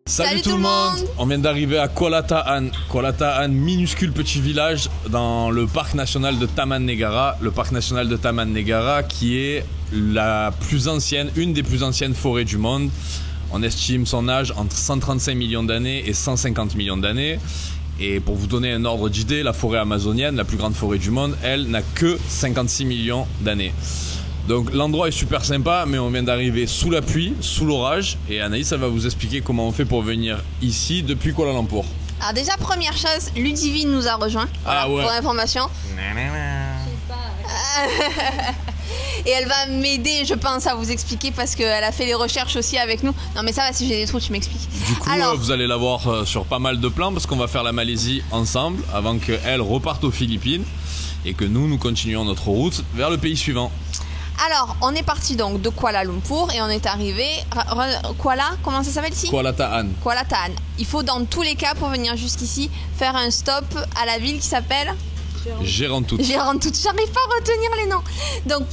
Salut tout le monde. On vient d'arriver à Kuala Ta'an. Kuala Ta'an, minuscule petit village dans le parc national de Taman Negara. Le parc national de Taman Negara qui est la plus ancienne, une des plus anciennes forêts du monde. On estime son âge entre 135 millions d'années et 150 millions d'années. Et pour vous donner un ordre d'idée, la forêt amazonienne, la plus grande forêt du monde, elle n'a que 56 millions d'années. Donc l'endroit est super sympa, mais on vient d'arriver sous la pluie, sous l'orage. Et Anaïs, elle va vous expliquer comment on fait pour venir ici depuis Kuala Lumpur. Alors déjà, première chose, Ludivine nous a rejoint. Voilà, pour l'information. Et elle va m'aider, je pense, à vous expliquer parce qu'elle a fait les recherches aussi avec nous. Non mais ça va, si j'ai des trous, tu m'expliques. Du coup, vous allez la voir sur pas mal de plans parce qu'on va faire la Malaisie ensemble avant qu'elle reparte aux Philippines et que nous continuions notre route vers le pays suivant. Alors, on est parti donc de Kuala Lumpur et on est arrivé... comment ça s'appelle ici? Kuala Ta'an. Kuala Ta'an. Il faut dans tous les cas, pour venir jusqu'ici, faire un stop à la ville qui s'appelle... Gérantut. Gérantut. J'arrive pas à retenir les noms. Donc,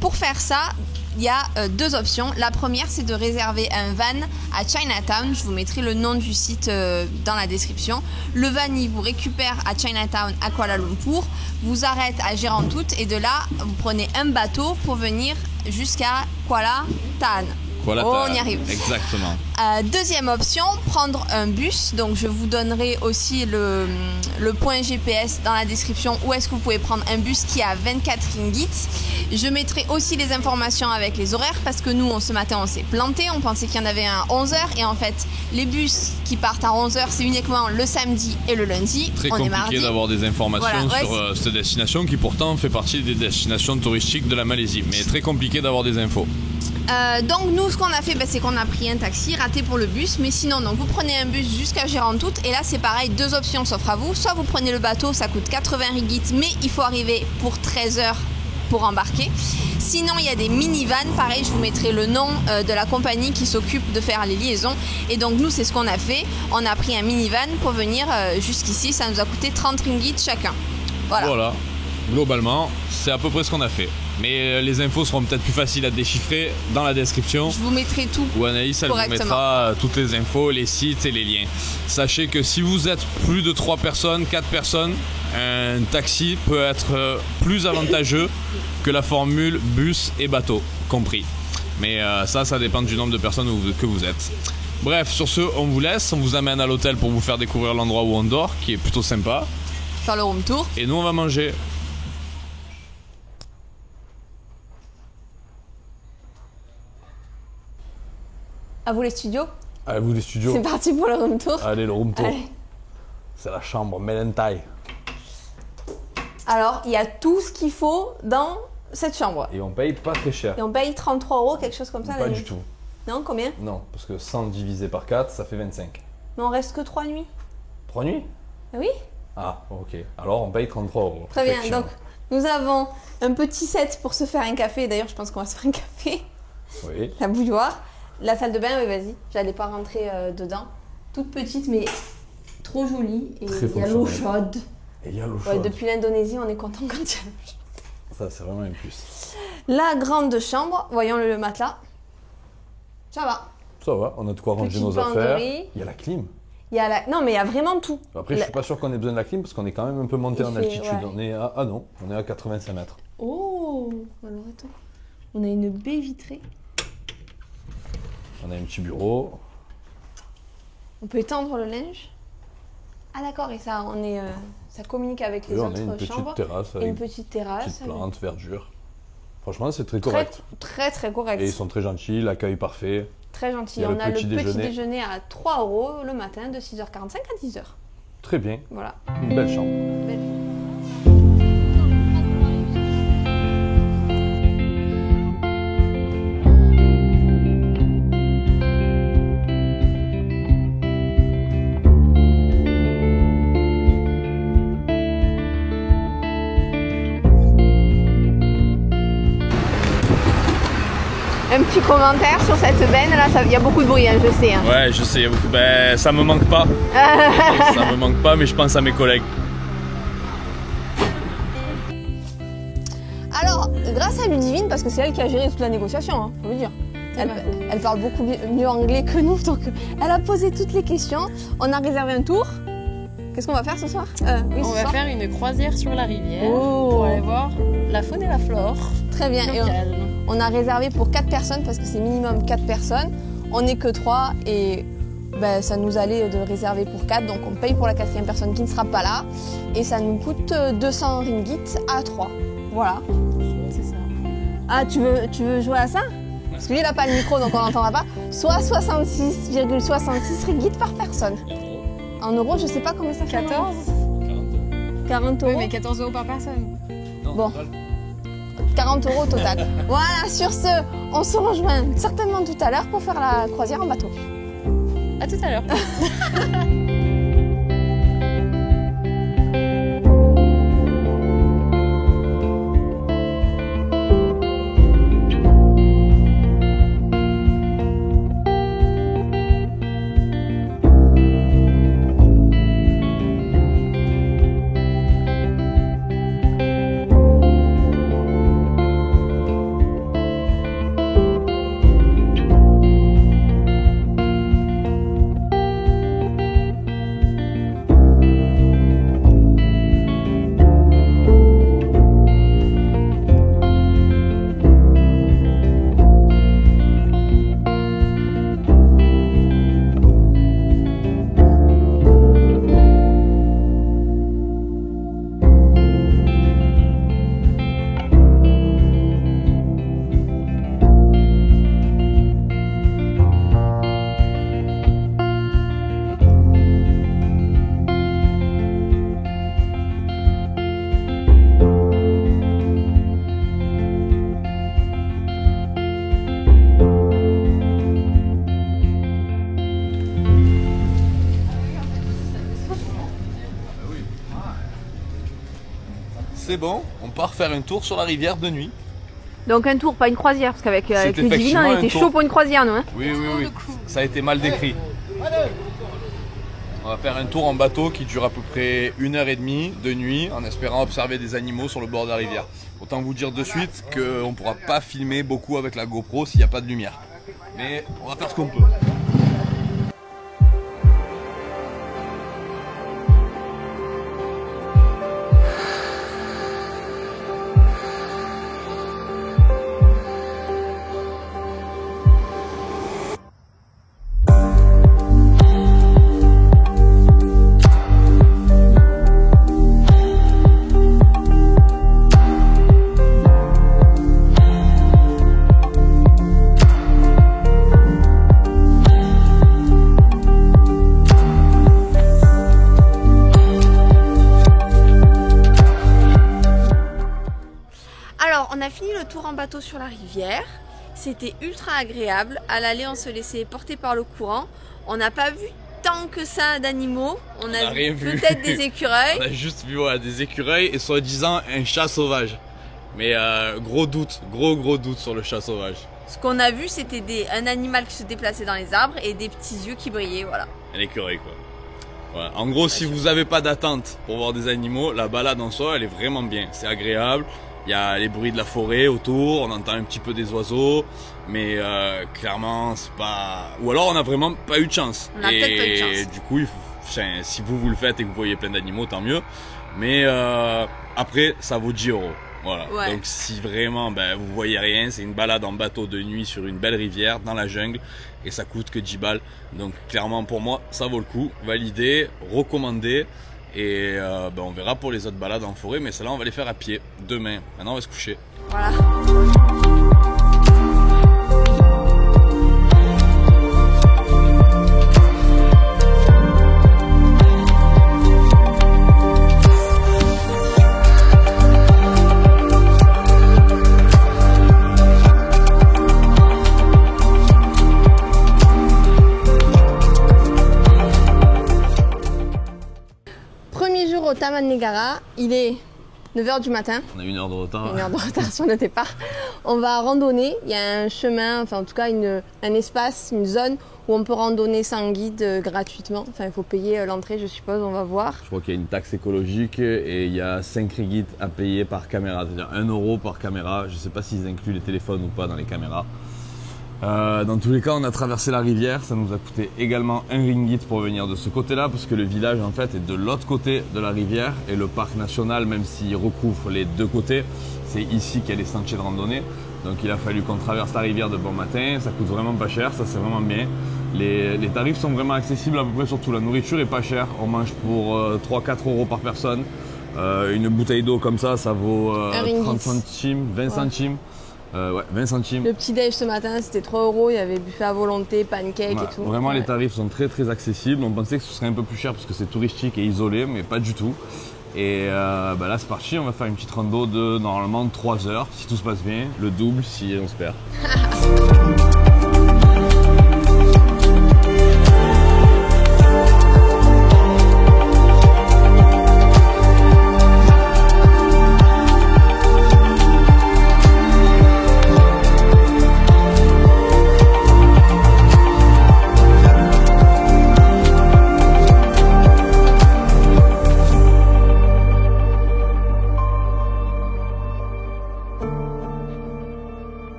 pour faire ça, il y a deux options. La première, c'est de réserver un van à Chinatown. Je vous mettrai le nom du site dans la description. Le van, il vous récupère à Chinatown, à Kuala Lumpur, vous arrête à Gérantut et de là, vous prenez un bateau pour venir jusqu'à Kuala Ta'an. On y arrive. Exactement. Deuxième option, prendre un bus. Donc je vous donnerai aussi le point GPS dans la description où est-ce que vous pouvez prendre un bus qui est à 24 ringgit. Je mettrai aussi les informations avec les horaires parce que nous, ce matin, on s'est planté. On pensait qu'il y en avait un à 11h et en fait, les bus qui partent à 11h, c'est uniquement le samedi et le lundi. Très compliqué d'avoir des informations sur cette destination qui pourtant fait partie des destinations touristiques de la Malaisie. Mais très compliqué d'avoir des infos. Donc nous ce qu'on a fait c'est qu'on a pris un taxi raté pour le bus, mais sinon donc vous prenez un bus jusqu'à Gérantut et là c'est pareil, deux options s'offrent à vous, soit vous prenez le bateau, ça coûte 80 ringgit mais il faut arriver pour 13 heures pour embarquer. Sinon il y a des minivans, pareil je vous mettrai le nom de la compagnie qui s'occupe de faire les liaisons et donc nous c'est ce qu'on a fait, on a pris un minivan pour venir jusqu'ici, ça nous a coûté 30 ringgit chacun. Voilà. Globalement, c'est à peu près ce qu'on a fait. Mais les infos seront peut-être plus faciles à déchiffrer dans la description. Je vous mettrai tout. Où Anaïs, elle vous mettra toutes les infos, les sites et les liens. Sachez que si vous êtes plus de 3 personnes, 4 personnes, un taxi peut être plus avantageux que la formule bus et bateau, compris. Mais ça dépend du nombre de personnes que vous êtes. Bref, sur ce, on vous laisse. On vous amène à l'hôtel pour vous faire découvrir l'endroit où on dort, qui est plutôt sympa. Faire le room tour. Et nous, on va manger. À vous les studios. À vous les studios. C'est parti pour le room tour. Allez, le room tour. C'est la chambre Melentai. Alors, il y a tout ce qu'il faut dans cette chambre. Et on paye pas très cher. Et on paye 33 €, quelque chose comme ça. Pas du tout. Non, combien? Non, parce que 100 divisé par 4, ça fait 25. Mais on reste que 3 nuits. 3 nuits? Oui. Ah, ok. Alors, on paye 33 €. Très bien. Donc, nous avons un petit set pour se faire un café. D'ailleurs, je pense qu'on va se faire un café. Oui. La bouilloire. La salle de bain, oui, vas-y. J'allais pas rentrer dedans. Toute petite, mais trop jolie. Et il y a l'eau chaude. Et il y a l'eau chaude. Depuis l'Indonésie, on est content quand il y a l'eau chaude. Ça, c'est vraiment un plus. La grande chambre, voyons le matelas. Ça va. Ça va, on a de quoi ranger nos affaires. Il y a la clim. Non, mais il y a vraiment tout. Après, je suis pas sûr qu'on ait besoin de la clim parce qu'on est quand même un peu monté en altitude. Ouais. On est à... Ah non, on est à 85 mètres. Oh, alors attends. On a une baie vitrée. On a un petit bureau. On peut étendre le linge. Ah d'accord, et ça, ça communique avec les autres chambres. Une petite terrasse. Petite plante, verdure. Franchement, c'est très correct. Très correct. Et ils sont très gentils, l'accueil parfait. Très gentil. On a le petit déjeuner à 3 € le matin de 6h45 à 10h. Très bien. Voilà. Une belle chambre. Un petit commentaire sur cette benne là, il y a beaucoup de bruit, hein, je sais. Hein. Ouais, je sais, il y a beaucoup. Ben, ça me manque pas. Ça me manque pas, mais je pense à mes collègues. Alors, grâce à Ludivine, parce que c'est elle qui a géré toute la négociation, hein, faut le dire. Elle parle beaucoup mieux anglais que nous, donc elle a posé toutes les questions. On a réservé un tour. Qu'est-ce qu'on va faire ce soir? On va faire une croisière sur la rivière pour aller voir la faune et la flore. Très bien. Et on a réservé pour 4 personnes parce que c'est minimum 4 personnes. On n'est que 3 et ben, ça nous allait de réserver pour 4. Donc on paye pour la 4e personne qui ne sera pas là. Et ça nous coûte 200 ringgit à 3. Voilà. C'est ça. Ah, tu veux jouer à ça? Parce que lui, il n'a pas le micro, donc on n'entendra pas. Soit 66,66 ringgit par personne. En euros, je sais pas combien ça fait. 14 40 euros. Oui, mais 14 € par personne. Bon. 40 euros au total. Voilà, sur ce, on se rejoint certainement tout à l'heure pour faire la croisière en bateau. À tout à l'heure. C'est bon, on part faire un tour sur la rivière de nuit. Donc un tour, pas une croisière, parce qu'avec Ludivine, on était chaud pour une croisière, nous. Hein. Oui, ça a été mal décrit. On va faire un tour en bateau qui dure à peu près 1h30 de nuit, en espérant observer des animaux sur le bord de la rivière. Autant vous dire de suite qu'on ne pourra pas filmer beaucoup avec la GoPro s'il n'y a pas de lumière. Mais on va faire ce qu'on peut. On a fini le tour en bateau sur la rivière, c'était ultra agréable. À l'aller, on se laissait porter par le courant. On n'a pas vu tant que ça d'animaux, on a vu peut-être des écureuils. On a juste vu des écureuils et soi-disant un chat sauvage. Mais gros doute sur le chat sauvage. Ce qu'on a vu, c'était un animal qui se déplaçait dans les arbres et des petits yeux qui brillaient, voilà. Un écureuil quoi. Voilà. En gros, si vous n'avez pas d'attente pour voir des animaux, la balade en soi, elle est vraiment bien. C'est agréable. Il y a les bruits de la forêt autour, on entend un petit peu des oiseaux, mais clairement c'est pas... Ou alors on n'a vraiment pas eu de chance. On a peut-être pas eu de chance. Et du coup, si vous le faites et que vous voyez plein d'animaux, tant mieux. Mais après, ça vaut 10 €. Voilà. Ouais. Donc si vraiment vous voyez rien, c'est une balade en bateau de nuit sur une belle rivière dans la jungle et ça coûte que 10 balles. Donc clairement pour moi, ça vaut le coup. Validé, recommandé. Et on verra pour les autres balades en forêt, mais celles-là on va les faire à pied demain. Maintenant on va se coucher. Voilà. Au Taman Negara, il est 9h du matin. On a 1 heure de retard. 1 heure de retard sur le départ. On va randonner. Il y a un chemin, enfin en tout cas un espace, une zone où on peut randonner sans guide gratuitement. Enfin, il faut payer l'entrée, je suppose, on va voir. Je crois qu'il y a une taxe écologique et il y a 5 ringgit à payer par caméra, c'est-à-dire 1 euro par caméra. Je ne sais pas s'ils incluent les téléphones ou pas dans les caméras. Dans tous les cas, on a traversé la rivière. Ça nous a coûté également 1 ringgit pour venir de ce côté-là, parce que le village en fait est de l'autre côté de la rivière et le parc national, même s'il recouvre les deux côtés, c'est ici qu'il y a les sentiers de randonnée. Donc il a fallu qu'on traverse la rivière de bon matin. Ça coûte vraiment pas cher, ça c'est vraiment bien. Les tarifs sont vraiment accessibles à peu près, surtout la nourriture est pas chère. On mange pour 3-4 euros par personne. Une bouteille d'eau comme ça vaut 30 centimes, 20 centimes. Ouais, 20 centimes. Le petit déj ce matin c'était 3 euros, il y avait buffet à volonté, pancake et tout. Vraiment les tarifs sont très accessibles. On pensait que ce serait un peu plus cher parce que c'est touristique et isolé, mais pas du tout. Et là c'est parti, on va faire une petite rando de normalement 3 heures, si tout se passe bien, le double si on se perd.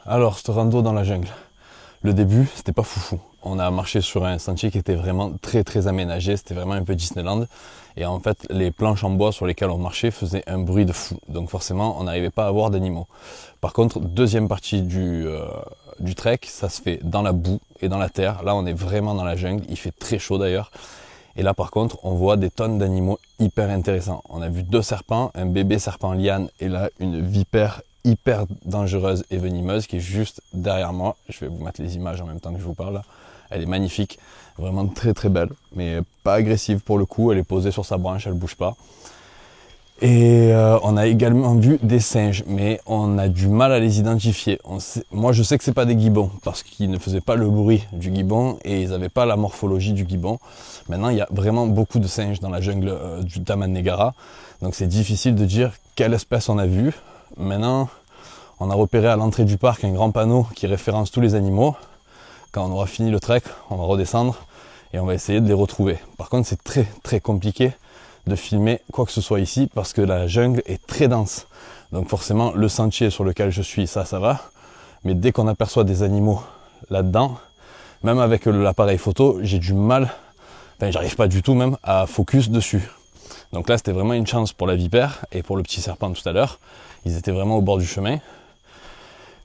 Alors, ce rando dans la jungle, le début, c'était pas foufou. On a marché sur un sentier qui était vraiment très aménagé, c'était vraiment un peu Disneyland. Et en fait, les planches en bois sur lesquelles on marchait faisaient un bruit de fou. Donc forcément, on n'arrivait pas à voir d'animaux. Par contre, deuxième partie du trek, ça se fait dans la boue et dans la terre. Là, on est vraiment dans la jungle, il fait très chaud d'ailleurs. Et là, par contre, on voit des tonnes d'animaux hyper intéressants. On a vu 2 serpents, un bébé serpent liane et là, une vipère hyper dangereuse et venimeuse qui est juste derrière moi. Je vais vous mettre les images en même temps que je vous parle là. Elle est magnifique, vraiment très belle, mais pas agressive pour le coup. Elle est posée sur sa branche, elle bouge pas. Et on a également vu des singes, mais on a du mal à les identifier. Moi je sais que c'est pas des gibbons, parce qu'ils ne faisaient pas le bruit du gibbon et ils n'avaient pas la morphologie du gibbon. Maintenant il y a vraiment beaucoup de singes dans la jungle du Taman Negara, donc c'est difficile de dire quelle espèce on a vu. Maintenant, on a repéré à l'entrée du parc un grand panneau qui référence tous les animaux. Quand on aura fini le trek, on va redescendre et on va essayer de les retrouver. Par contre, c'est très compliqué de filmer quoi que ce soit ici parce que la jungle est très dense. Donc forcément, le sentier sur lequel je suis, ça va. Mais dès qu'on aperçoit des animaux là-dedans, même avec l'appareil photo, j'ai du mal, j'arrive pas du tout même à focus dessus. Donc là, c'était vraiment une chance pour la vipère et pour le petit serpent tout à l'heure. Ils étaient vraiment au bord du chemin.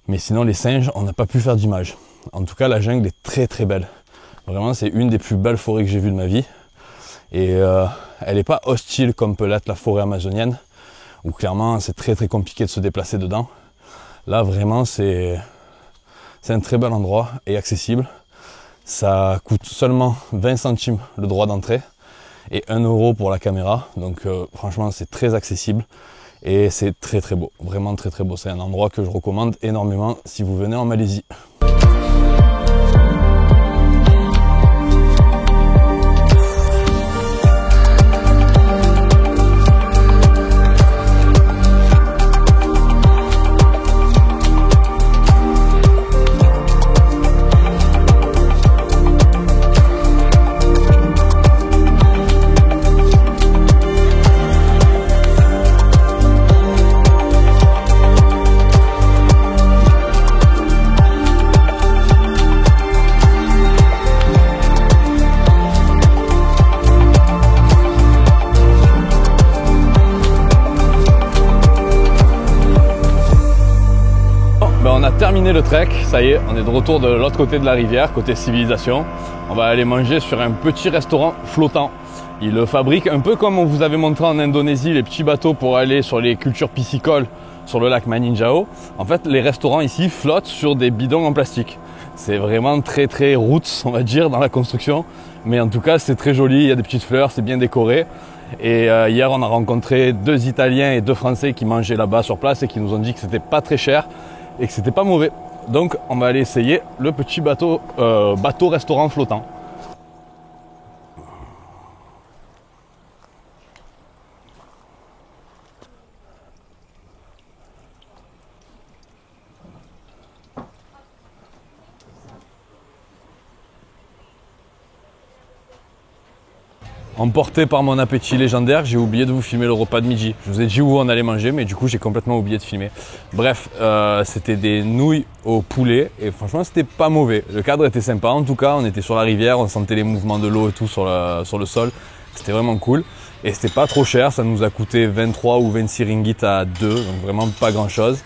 Mais sinon, les singes, on n'a pas pu faire d'image. En tout cas, la jungle est très belle. Vraiment, c'est une des plus belles forêts que j'ai vues de ma vie. Et elle n'est pas hostile comme peut l'être la forêt amazonienne, où clairement, c'est très compliqué de se déplacer dedans. Là, vraiment, c'est un très bel endroit et accessible. Ça coûte seulement 20 centimes le droit d'entrée et 1 euro pour la caméra. Donc franchement, c'est très accessible. Et c'est très beau, vraiment très beau. C'est un endroit que je recommande énormément si vous venez en Malaisie. terminé le trek, ça y est, on est de retour de l'autre côté de la rivière, côté civilisation. On va aller manger sur un petit restaurant flottant. Ils le fabriquent un peu comme on vous avait montré en Indonésie, les petits bateaux pour aller sur les cultures piscicoles sur le lac Maninjao. En fait, les restaurants ici flottent sur des bidons en plastique. C'est vraiment très très roots, on va dire, dans la construction. Mais en tout cas, c'est très joli, il y a des petites fleurs, c'est bien décoré. Et hier, on a rencontré 2 Italiens et 2 Français qui mangeaient là-bas sur place et qui nous ont dit que c'était pas très cher et que c'était pas mauvais. Donc, on va aller essayer le petit bateau-restaurant flottant. Emporté par mon appétit légendaire, j'ai oublié de vous filmer le repas de midi. Je vous ai dit où on allait manger, mais du coup j'ai complètement oublié de filmer. Bref, c'était des nouilles au poulet et franchement c'était pas mauvais. Le cadre était sympa en tout cas, on était sur la rivière, on sentait les mouvements de l'eau et tout sur le sol. C'était vraiment cool et c'était pas trop cher, ça nous a coûté 23 ou 26 ringgit à 2, donc vraiment pas grand chose.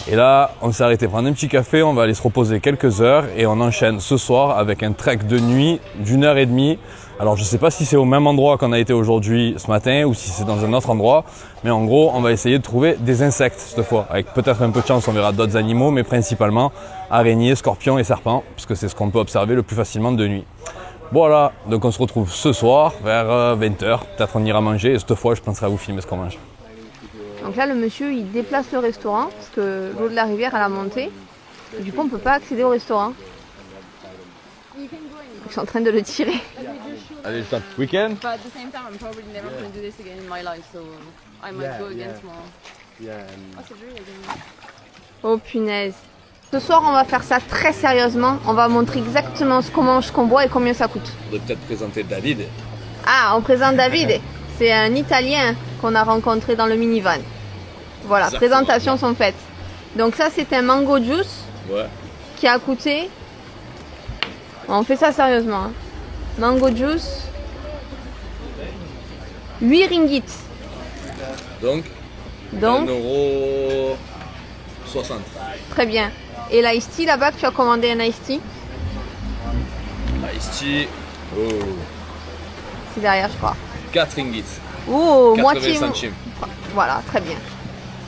Et là, on s'est arrêté prendre un petit café, on va aller se reposer quelques heures et on enchaîne ce soir avec un trek de nuit d'1h30. Alors je ne sais pas si c'est au même endroit qu'on a été aujourd'hui ce matin ou si c'est dans un autre endroit, mais en gros on va essayer de trouver des insectes cette fois. Avec peut-être un peu de chance on verra d'autres animaux, mais principalement araignées, scorpions et serpents, puisque c'est ce qu'on peut observer le plus facilement de nuit. Voilà, donc on se retrouve ce soir vers 20h, peut-être on ira manger et cette fois je penserai à vous filmer ce qu'on mange. Donc là le monsieur il déplace le restaurant parce que l'eau de la rivière elle a monté. Et du coup on ne peut pas accéder au restaurant. Ils sont en train de le tirer. Allez, stop. Weekend? But at the same time, I'm probably never going to do this again in my life, so I might go again tomorrow. Oh, c'est joli, Oh punaise. Ce soir, on va faire ça très sérieusement. On va montrer exactement ce qu'on mange, ce qu'on boit et combien ça coûte. On devrait peut-être présenter David. Ah, on présente David. C'est un Italien qu'on a rencontré dans le minivan. Voilà, Exactement. présentations sont faites. Donc ça, c'est un mango juice qui a coûté... On fait ça sérieusement. Hein. Mango juice, 8 ringgit. Donc 1,60 €. Très bien. Et l'ice tea là-bas, que tu as commandé un ice tea? Ice tea, C'est derrière, je crois. 4 ringgit. Oh, 80 moitié. centimes. Voilà, très bien.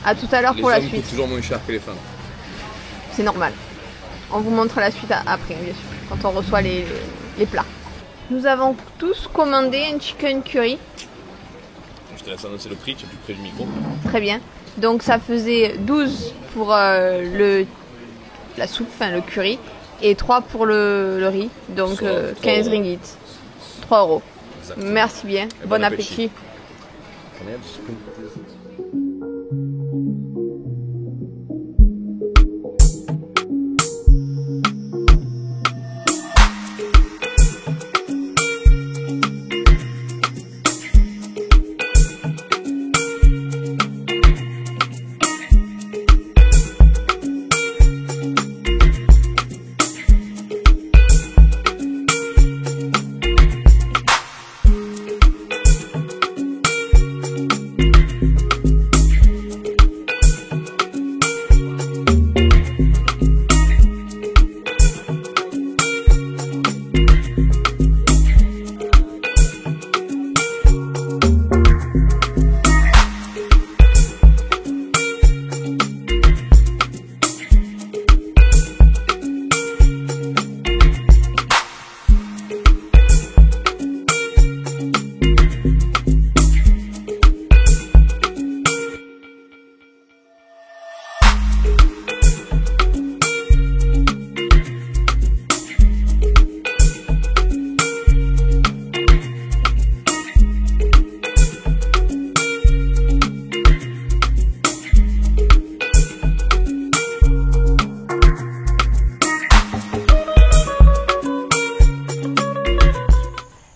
À tout à l'heure pour la Les hommes suite. coûtent toujours moins cher que les femmes. C'est normal. On vous montre la suite après, bien sûr, quand on reçoit les plats. Nous avons tous commandé un chicken curry. Je te laisse annoncer le prix, tu es plus près du micro. Très bien. Donc ça faisait 12 pour la soupe, enfin le curry, et 3 pour le riz. Donc 15 ringgit. 3 €. Exactement. Merci bien. Et Bon appétit.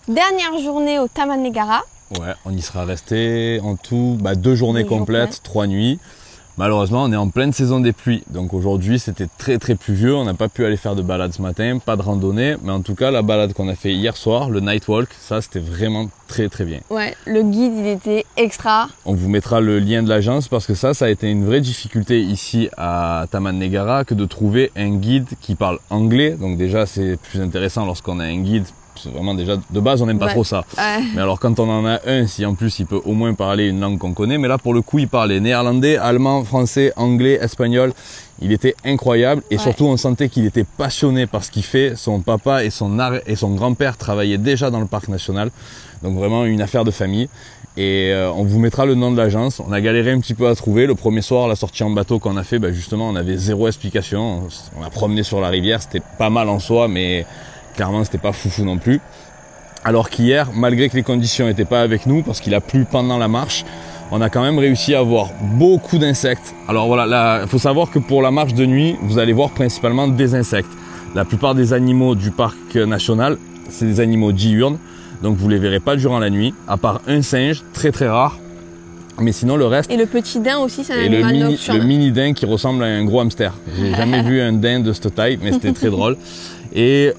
Dernière journée au Taman Negara. Ouais, on y sera resté en tout 2 journées complètes, 3 nuits. Malheureusement, on est en pleine saison des pluies. Donc aujourd'hui, c'était très très pluvieux. On n'a pas pu aller faire de balade ce matin, pas de randonnée. Mais en tout cas, la balade qu'on a fait hier soir, le night walk, ça c'était vraiment très très bien. Ouais, le guide il était extra. On vous mettra le lien de l'agence parce que ça a été une vraie difficulté ici à Taman Negara que de trouver un guide qui parle anglais. Donc déjà, c'est plus intéressant lorsqu'on a un guide. C'est vraiment déjà, de base, on n'aime pas trop ça. Mais alors quand on en a un, si en plus il peut au moins parler une langue qu'on connaît, mais là pour le coup il parlait néerlandais, allemand, français, anglais, espagnol. Il était incroyable et surtout on sentait qu'il était passionné par ce qu'il fait. Son papa et son grand-père travaillaient déjà dans le parc national. Donc vraiment une affaire de famille. Et on vous mettra le nom de l'agence. On a galéré un petit peu à trouver. Le premier soir, la sortie en bateau qu'on a fait, justement on avait zéro explication. On a promené sur la rivière, c'était pas mal en soi, mais clairement, c'était pas foufou non plus. Alors qu'hier, malgré que les conditions n'étaient pas avec nous, parce qu'il a plu pendant la marche, on a quand même réussi à voir beaucoup d'insectes. Alors voilà, il faut savoir que pour la marche de nuit, vous allez voir principalement des insectes. La plupart des animaux du parc national, c'est des animaux diurnes, donc vous les verrez pas durant la nuit, à part un singe, très très rare. Mais sinon le reste... Et le petit daim aussi, c'est un animal nocturne. Le mini daim qui ressemble à un gros hamster. J'ai jamais vu un daim de cette taille, mais c'était très drôle. Et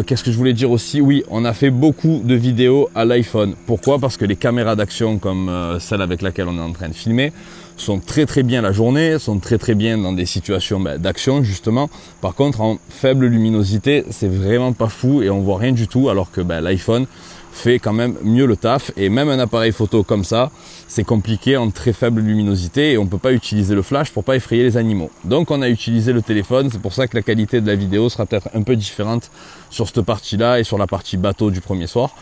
qu'est-ce que je voulais dire aussi? Oui, on a fait beaucoup de vidéos à l'iPhone. Pourquoi? Parce que les caméras d'action comme celle avec laquelle on est en train de filmer sont très très bien la journée, sont très très bien dans des situations d'action justement. Par contre, en faible luminosité, c'est vraiment pas fou et on voit rien du tout, alors que l'iPhone fait quand même mieux le taf. Et même un appareil photo comme ça, c'est compliqué en très faible luminosité et on ne peut pas utiliser le flash pour pas effrayer les animaux. Donc on a utilisé le téléphone, c'est pour ça que la qualité de la vidéo sera peut-être un peu différente sur cette partie-là et sur la partie bateau du premier soir.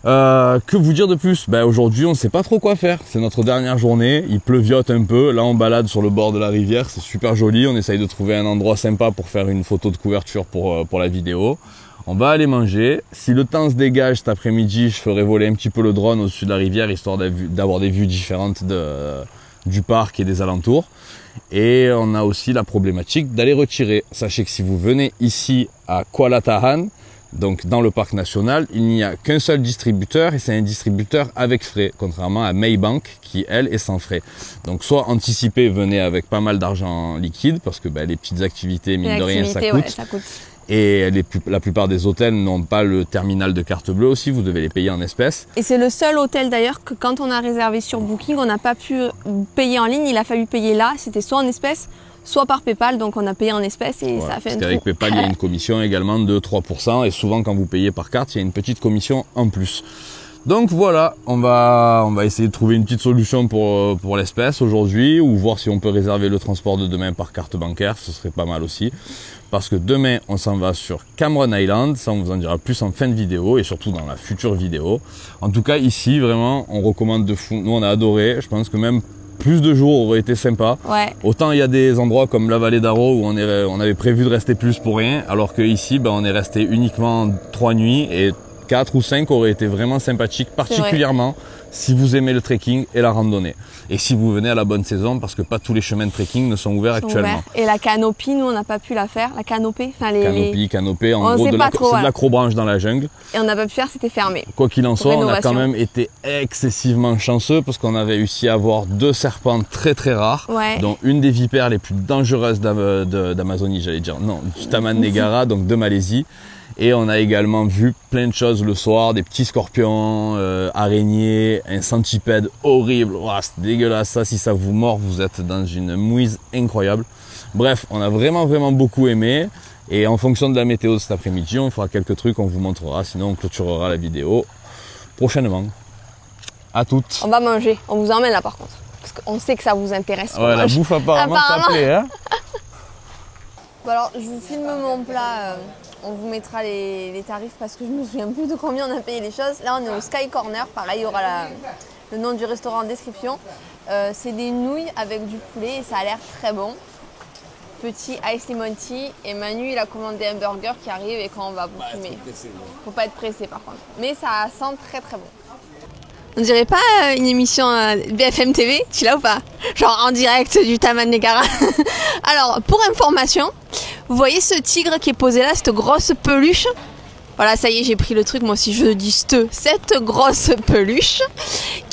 Que vous dire de plus? Aujourd'hui on ne sait pas trop quoi faire, c'est notre dernière journée, il pleuviote un peu, là on balade sur le bord de la rivière, c'est super joli, on essaye de trouver un endroit sympa pour faire une photo de couverture pour la vidéo. On va aller manger. Si le temps se dégage cet après-midi, je ferai voler un petit peu le drone au-dessus de la rivière, histoire d'avoir des vues différentes du parc et des alentours. Et on a aussi la problématique d'aller retirer. Sachez que si vous venez ici à Kuala Tahan, donc dans le parc national, il n'y a qu'un seul distributeur et c'est un distributeur avec frais, contrairement à Maybank qui, elle, est sans frais. Donc soit anticipez, venez avec pas mal d'argent liquide, parce que les petites activités, mine de rien, ça coûte. Ouais, ça coûte. Et la plupart des hôtels n'ont pas le terminal de carte bleue aussi, vous devez les payer en espèces. Et c'est le seul hôtel d'ailleurs que quand on a réservé sur Booking, on n'a pas pu payer en ligne, il a fallu payer là, c'était soit en espèces, soit par PayPal, donc on a payé en espèces et ça a fait un trou. Parce qu'avec PayPal, il y a une commission également de 3% et souvent quand vous payez par carte, il y a une petite commission en plus. Donc voilà, on va essayer de trouver une petite solution pour l'espèce aujourd'hui ou voir si on peut réserver le transport de demain par carte bancaire, ce serait pas mal aussi. Parce que demain, on s'en va sur Cameron Island, ça on vous en dira plus en fin de vidéo et surtout dans la future vidéo. En tout cas ici, vraiment, on recommande de fou. Nous on a adoré, je pense que même plus de jours aurait été sympa. Ouais. Autant il y a des endroits comme la vallée d'Aro où on avait prévu de rester plus pour rien, alors que ici, on est resté uniquement 3 nuits et 4 ou 5 aurait été vraiment sympathique, particulièrement si vous aimez le trekking et la randonnée. Et si vous venez à la bonne saison, parce que pas tous les chemins de trekking ne sont ouverts actuellement. Et la canopée, nous on n'a pas pu la faire, la canopée. Canopée, en gros, c'est de l'acrobranche dans la jungle. Et on n'a pas pu faire, c'était fermé. Quoi qu'il en soit, on a quand même été excessivement chanceux parce qu'on avait réussi à voir 2 serpents très très rares, dont une des vipères les plus dangereuses d'Amazonie, j'allais dire. Non, du Taman Negara, donc de Malaisie. Et on a également vu plein de choses le soir, des petits scorpions, araignées, un centipède horrible. Wow, c'est dégueulasse ça, si ça vous mord, vous êtes dans une mouise incroyable. Bref, on a vraiment beaucoup aimé. Et en fonction de la météo de cet après-midi, on fera quelques trucs, on vous montrera, sinon on clôturera la vidéo prochainement. À toutes. On va manger, on vous emmène là par contre. Parce qu'on sait que ça vous intéresse. Ouais, la bouffe apparemment ça plaît, hein. Bon alors, je vous filme mon plat. On vous mettra les tarifs parce que je me souviens plus de combien on a payé les choses. Là, on est au Sky Corner. Pareil, il y aura le nom du restaurant en description. C'est des nouilles avec du poulet et ça a l'air très bon. Petit ice lemon tea. Et Manu, il a commandé un burger qui arrive et quand on va vous filmer. Faut pas être pressé par contre. Mais ça sent très très bon. On dirait pas une émission BFM TV, tu l'as ou pas? Genre en direct du Taman Negara. Alors, pour information, vous voyez ce tigre qui est posé là, cette grosse peluche? Voilà, ça y est, j'ai pris le truc, moi aussi je dis cette grosse peluche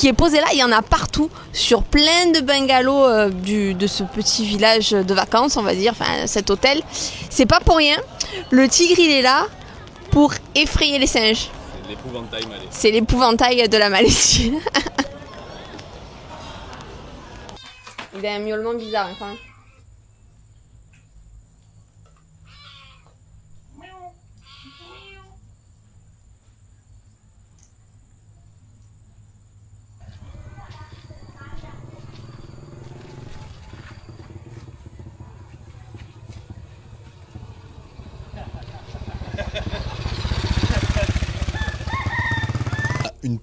qui est posé là. Il y en a partout, sur plein de bungalows de ce petit village de vacances, on va dire, enfin cet hôtel. C'est pas pour rien. Le tigre, il est là pour effrayer les singes. C'est l'épouvantail malais. C'est l'épouvantail de la Malaisie. Il a un miaulement bizarre, hein, quand même. Une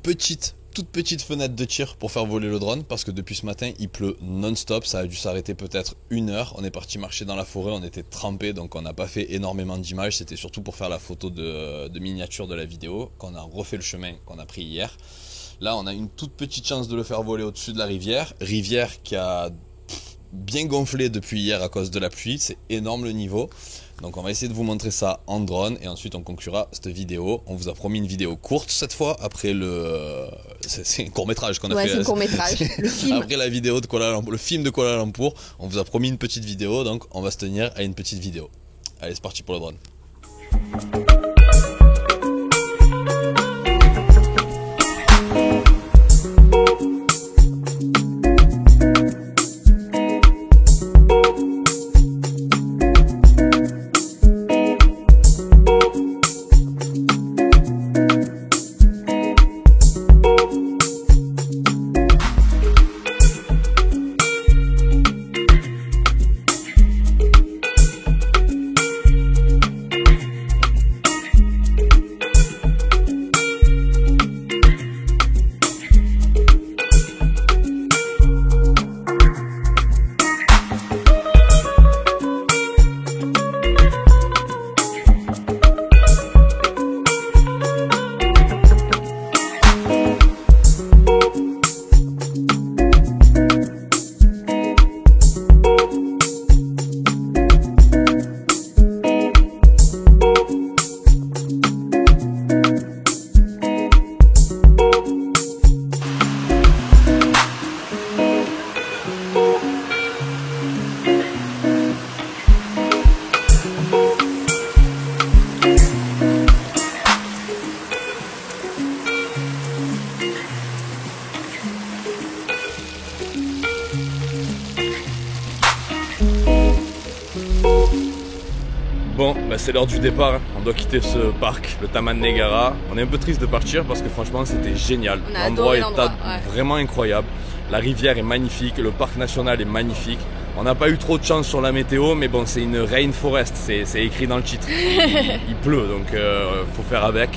toute petite fenêtre de tir pour faire voler le drone parce que depuis ce matin il pleut non-stop, ça a dû s'arrêter peut-être 1 heure. On est parti marcher dans la forêt, on était trempés donc on n'a pas fait énormément d'images, c'était surtout pour faire la photo de miniature de la vidéo qu'on a refait le chemin qu'on a pris hier. Là on a une toute petite chance de le faire voler au-dessus de la rivière qui a bien gonflé depuis hier à cause de la pluie, c'est énorme le niveau. Donc on va essayer de vous montrer ça en drone et ensuite on conclura cette vidéo. On vous a promis une vidéo courte cette fois après le... C'est un court-métrage qu'on a fait. Ouais, c'est un court-métrage, le film. Après la vidéo de Kuala Lumpur, le film de Kuala Lumpur, on vous a promis une petite vidéo, donc on va se tenir à une petite vidéo. Allez, c'est parti pour le drone. Bon, bah c'est l'heure du départ, on doit quitter ce parc, le Taman Negara. On est un peu triste de partir parce que franchement c'était génial. L'endroit est vraiment incroyable. La rivière est magnifique, le parc national est magnifique. On n'a pas eu trop de chance sur la météo, mais bon, c'est une rainforest, c'est écrit dans le titre. Il pleut, donc faut faire avec.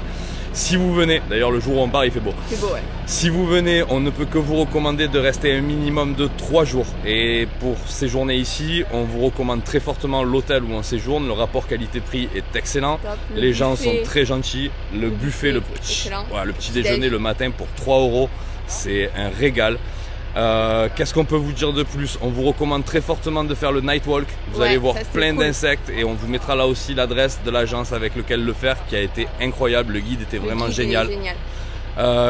Si vous venez, d'ailleurs le jour où on part il fait beau. C'est beau, ouais. Si vous venez, on ne peut que vous recommander de rester un minimum de 3 jours. Et pour séjourner ici, on vous recommande très fortement l'hôtel où on séjourne. Le rapport qualité-prix est excellent. Les gens sont très gentils. Le buffet, le petit déjeuner le matin pour 3 €, c'est un régal. Qu'est-ce qu'on peut vous dire de plus? On vous recommande très fortement de faire le night walk. Vous allez voir plein d'insectes et on vous mettra là aussi l'adresse de l'agence avec lequel le faire qui a été incroyable. Le guide était vraiment génial.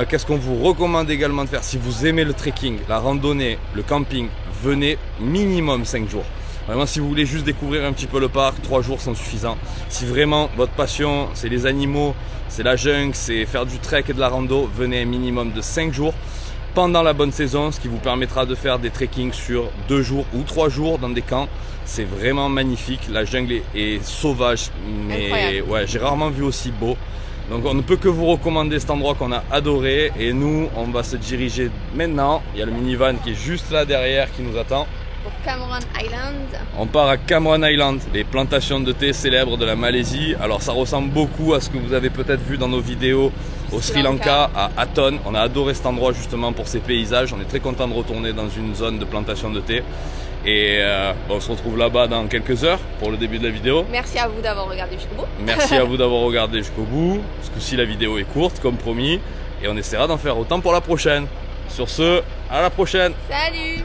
Qu'est-ce qu'on vous recommande également de faire? Si vous aimez le trekking, la randonnée, le camping, venez minimum 5 jours. Vraiment, si vous voulez juste découvrir un petit peu le parc, 3 jours sont suffisants. Si vraiment votre passion c'est les animaux, c'est la jungle, c'est faire du trek et de la rando, venez un minimum de 5 jours. Pendant la bonne saison, ce qui vous permettra de faire des trekkings sur 2 jours ou 3 jours dans des camps. C'est vraiment magnifique, la jungle est sauvage, mais ouais, j'ai rarement vu aussi beau. Donc on ne peut que vous recommander cet endroit qu'on a adoré et nous on va se diriger maintenant. Il y a le minivan qui est juste là derrière qui nous attend. Pour Cameron Island. On part à Cameron Island, les plantations de thé célèbres de la Malaisie. Alors ça ressemble beaucoup à ce que vous avez peut-être vu dans nos vidéos au Sri Lanka, à Aton. On a adoré cet endroit justement pour ses paysages. On est très content de retourner dans une zone de plantation de thé. Et on se retrouve là-bas dans quelques heures pour le début de la vidéo. Merci à vous d'avoir regardé jusqu'au bout. Merci à vous d'avoir regardé jusqu'au bout. Ce coup-ci la vidéo est courte comme promis. Et on essaiera d'en faire autant pour la prochaine. Sur ce, à la prochaine. Salut!